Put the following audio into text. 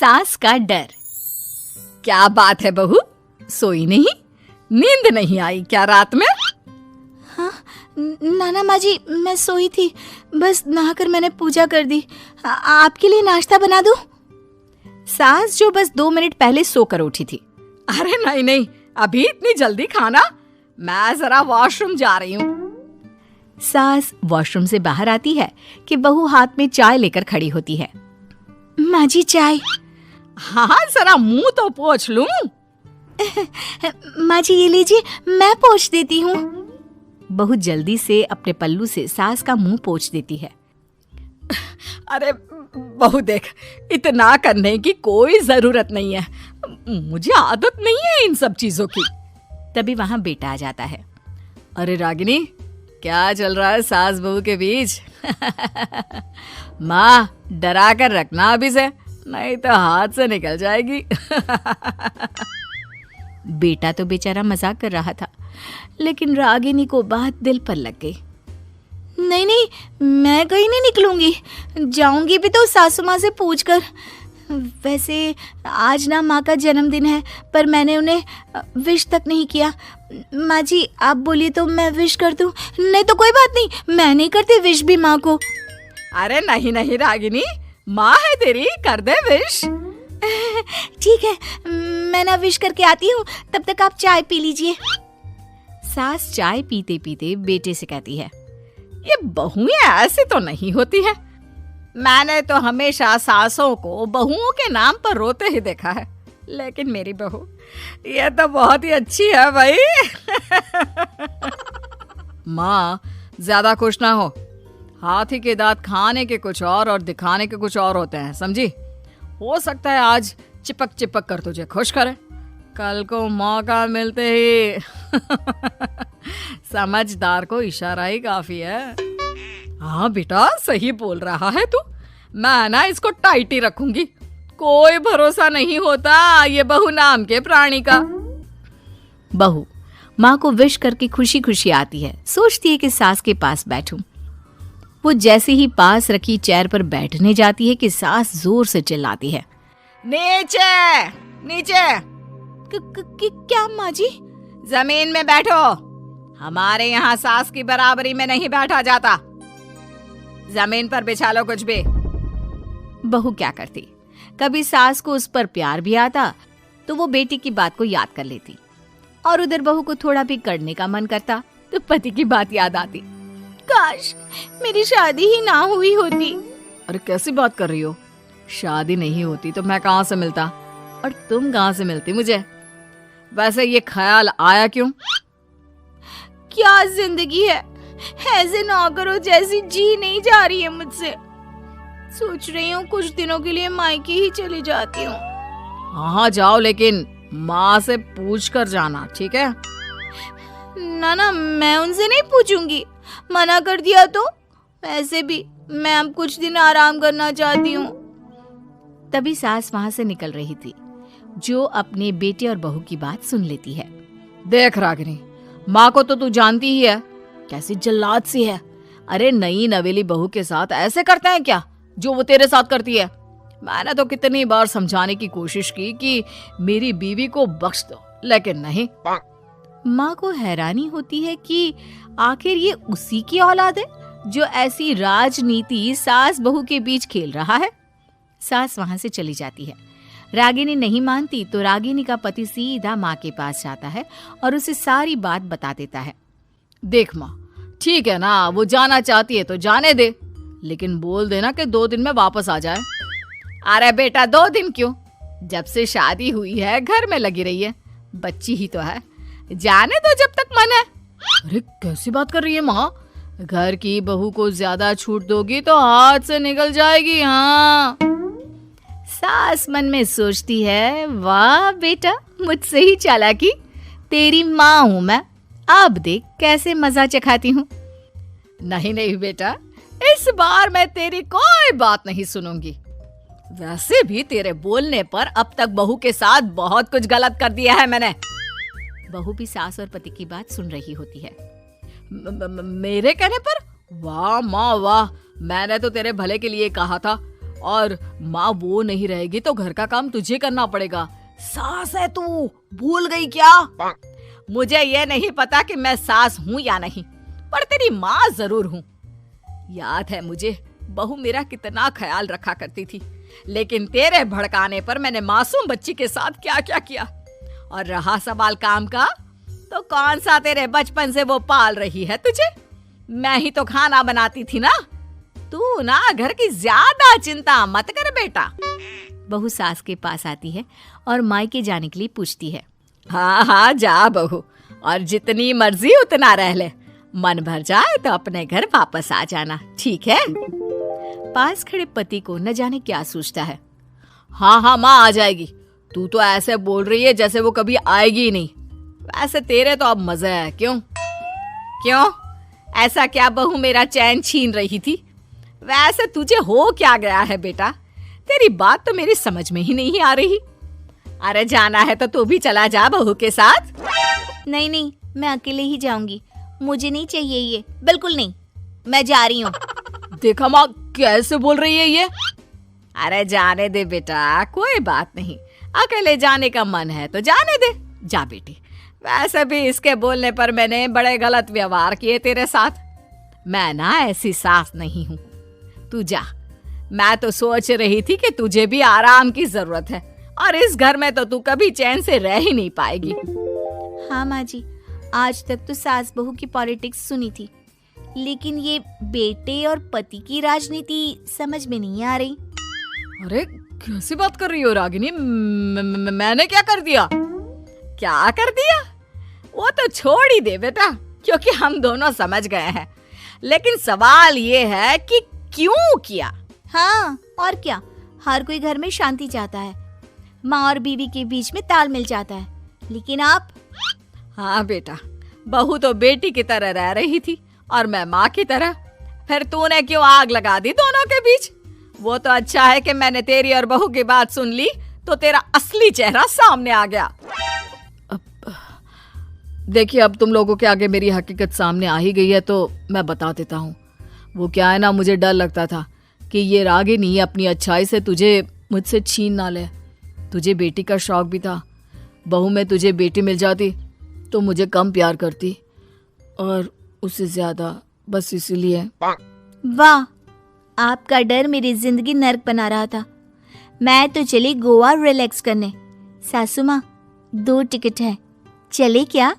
सास का डर। क्या बात है बहू, सोई नहीं? नींद नहीं आई क्या रात में? हाँ नाना माँ जी, मैं सोई थी, बस नहाकर मैंने पूजा कर दी। आपके लिए नाश्ता बना दूं? सास जो बस 2 मिनट पहले सोकर उठी थी। अरे नहीं नहीं, अभी इतनी जल्दी खाना? मैं जरा वॉशरूम जा रही हूँ। सास वॉशरूम से बाहर आती है कि बहू हाथ में चाय लेकर खड़ी होती है। माँ जी चाय। हाँ जरा मुंह तो पोंछ लूं। माँ जी ये लीजिए, मैं पोंछ देती हूँ। बहू जल्दी से अपने पल्लू से सास का मुंह पोंछ देती है। अरे बहू देख, इतना करने की कोई जरूरत नहीं है, मुझे आदत नहीं है इन सब चीजों की। तभी वहां बेटा आ जाता है। अरे रागिनी, क्या चल रहा है सास बहू के बीच? माँ डरा कर रखना अभी से, नहीं तो हाथ से निकल जाएगी। बेटा तो बेचारा मजाक कर रहा था, लेकिन रागिनी को बात दिल पर लग गई। नहीं नहीं, मैं कहीं नहीं निकलूंगी, जाऊंगी भी तो सासू माँ से पूछकर। वैसे आज ना माँ का जन्मदिन है, पर मैंने उन्हें विश तक नहीं किया। माँ जी आप बोलिए तो मैं विश कर दूं? नहीं तो कोई बात नहीं, मैं नहीं करती विश भी माँ को। अरे नहीं नहीं रागिनी, माँ है तेरी, कर दे विश। ठीक है, मैं ना विश करके आती हूँ, तब तक आप चाय पी लीजिए। सास चाय पीते पीते बेटे से कहती है, ये बहुएं ऐसे तो नहीं होती है। मैंने तो हमेशा सासों को बहुओं के नाम पर रोते ही देखा है, लेकिन मेरी बहू ये तो बहुत ही अच्छी है भाई। माँ ज्यादा खुश ना हो, हाथी के दांत खाने के कुछ और दिखाने के कुछ और होते हैं, समझी? हो सकता है आज चिपक चिपक कर तुझे खुश करे, कल को मौका मिलते ही समझदार को इशारा ही काफी है। हाँ बेटा सही बोल रहा है तू, मैं ना इसको टाइट ही रखूंगी, कोई भरोसा नहीं होता ये बहू नाम के प्राणी का। बहू माँ को विश करके खुशी खुशी आती है, सोचती है कि सास के पास बैठूं। वो जैसे ही पास रखी चेयर पर बैठने जाती है कि सास जोर से चिल्लाती है, नीचे नीचे। क्या माँ जी? जमीन में बैठो, हमारे यहाँ सास की बराबरी में नहीं बैठा जाता, जमीन पर बिछा लो कुछ भी। बहू क्या करती, कभी सास को उस पर प्यार भी आता तो वो बेटी की बात को याद कर लेती, और उधर बहू को थोड़ा भी करने का मन करता तो पति की बात याद आती। काश मेरी शादी ही ना हुई होती। अरे कैसी बात कर रही हो, शादी नहीं होती तो मैं कहाँ से मिलता और तुम कहाँ से मिलती मुझे? वैसे ये ख्याल आया क्यों? क्या जिंदगी है, ऐसे नौकरों जैसी जी नहीं जा रही है मुझसे। सोच रही हूँ कुछ दिनों के लिए मायके ही चली जाती हूँ। हाँ जाओ, लेकिन माँ से पूछ कर जाना, ठीक है? ना मैं उनसे नहीं पूछूंगी, मना कर दिया तो। वैसे भी मैं अब कुछ दिन आराम करना चाहती हूँ। तभी सास वहां से निकल रही थी, जो अपने बेटे और बहू की बात सुन लेती है। देख रागिनी, माँ को तो तू जानती ही है, कैसी जल्लाद सी है। अरे नई नवेली बहू के साथ ऐसे करते हैं क्या जो वो तेरे साथ करती है? मैंने तो कितनी बार समझाने की कोशिश की कि मेरी बीवी को बख्श दो, लेकिन नहीं। माँ को हैरानी होती है कि आखिर ये उसी की औलाद है जो ऐसी राजनीति सास बहू के बीच खेल रहा है। सास वहां से चली जाती है। रागिनी नहीं मानती तो रागिनी का पति सीधा माँ के पास जाता है और उसे सारी बात बता देता है। देख माँ, ठीक है ना, वो जाना चाहती है तो जाने दे, लेकिन बोल देना कि 2 दिन में वापस आ जाए। अरे बेटा 2 दिन क्यों, जब से शादी हुई है घर में लगी रही है, बच्ची ही तो है, जाने दो जब तक मन है। अरे कैसी बात कर रही है माँ, घर की बहू को ज्यादा छूट दोगी तो हाथ से निकल जाएगी। हाँ, सास मन में सोचती है, वाह बेटा मुझसे ही चालाकी, तेरी माँ हूं मैं, अब देख कैसे मजा चखाती हूँ। नहीं नहीं बेटा, इस बार मैं तेरी कोई बात नहीं सुनूंगी। वैसे भी तेरे बोलने पर अब तक बहू के साथ बहुत कुछ गलत कर दिया है मैंने। बहू भी सास और पति की बात सुन रही होती है। मेरे कहने पर? वाह माँ वाह, मैंने तो तेरे भले के लिए कहा था और माँ वो नहीं रहेगी तो घर का काम तुझे करना पड़ेगा। सास है तू, भूल गई क्या? मुझे ये नहीं पता कि मैं सास हूँ या नहीं, पर तेरी माँ जरूर हूँ। याद है मुझे बहू मेरा कितना ख्याल रखा करती थी, लेकिन तेरे भड़काने पर मैंने मासूम बच्ची के साथ क्या क्या किया। और रहा सवाल काम का, तो कौन सा तेरे बचपन से वो पाल रही है तुझे? मैं ही तो खाना बनाती थी ना। तू ना घर की ज्यादा चिंता मत कर बेटा। बहू सास के पास आती है और मायके जाने के लिए पूछती है। हाँ हाँ जा बहू, और जितनी मर्जी उतना रह ले। मन भर जाए तो अपने घर वापस आ जाना, ठीक है? पास खड़े पति को न जाने क्या सूझता है। हाँ हाँ माँ आ जाएगी। तू तो ऐसे बोल रही है जैसे वो कभी आएगी ही नहीं। वैसे तेरे तो अब मजे है। क्यों क्यों ऐसा क्या बहू मेरा चैन छीन रही थी? वैसे तुझे हो क्या गया है बेटा? तेरी बात तो मेरी समझ में ही नहीं आ रही। अरे जाना है तो तू भी चला जा बहू के साथ। नहीं नहीं, मैं अकेले ही जाऊंगी। मुझे नहीं चाहिए ये, बिल्कुल नहीं। मैं जा रही हूँ। देखा माँ कैसे बोल रही है ये। अरे जाने दे बेटा, कोई बात नहीं। अकेले जाने का मन है तो जाने दे। जा बेटी। वैसे भी इसके बोलने पर मैंने बड़े गलत व्यवहार किए तेरे साथ। मैं ना ऐसी सास नहीं हूँ। तू जा। मैं तो सोच रही थी कि तुझे भी आराम की जरूरत है, और इस घर में तो तू कभी चैन से रह ही नहीं पाएगी। हाँ माँ जी, आज तक तो सास बहू की पॉलिटिक्स सुनी थी, लेकिन ये बेटे और पति की राजनीति समझ में नहीं आ रही। अरे कैसी बात कर रही हो रागिनी? मैंने क्या कर दिया? क्या कर दिया? वो तो छोड़ ही दे बेटा, क्योंकि हम दोनों समझ गए हैं। लेकिन सवाल ये है कि क्यों किया? हाँ और क्या, हर कोई घर में शांति चाहता है, माँ और बीवी के बीच में तालमेल चाहता है, लेकिन आप? हाँ बेटा, बहू तो बेटी की तरह रह रही थी और मैं माँ की तरह। फिर तूने क्यों आग लगा दी दोनों के बीच? वो तो अच्छा है कि मैंने तेरी और बहू की बात सुन ली, तो तेरा असली चेहरा सामने आ गया। देखिए, अब तुम लोगों के आगे मेरी हकीकत सामने आ ही गई है तो मैं बता देता हूँ। वो क्या है ना, मुझे डर लगता था कि ये रागिनी अपनी अच्छाई से तुझे मुझसे छीन ना ले। तुझे बेटी का शौक भी था। बहू में तुझे बेटी मिल जाती तो मुझे कम प्यार करती, और उससे ज्यादा, बस इसीलिए। वाह, आपका डर मेरी जिंदगी नर्क बना रहा था। मैं तो चली गोवा रिलैक्स करने। सासू माँ, 2 टिकट है, चले क्या?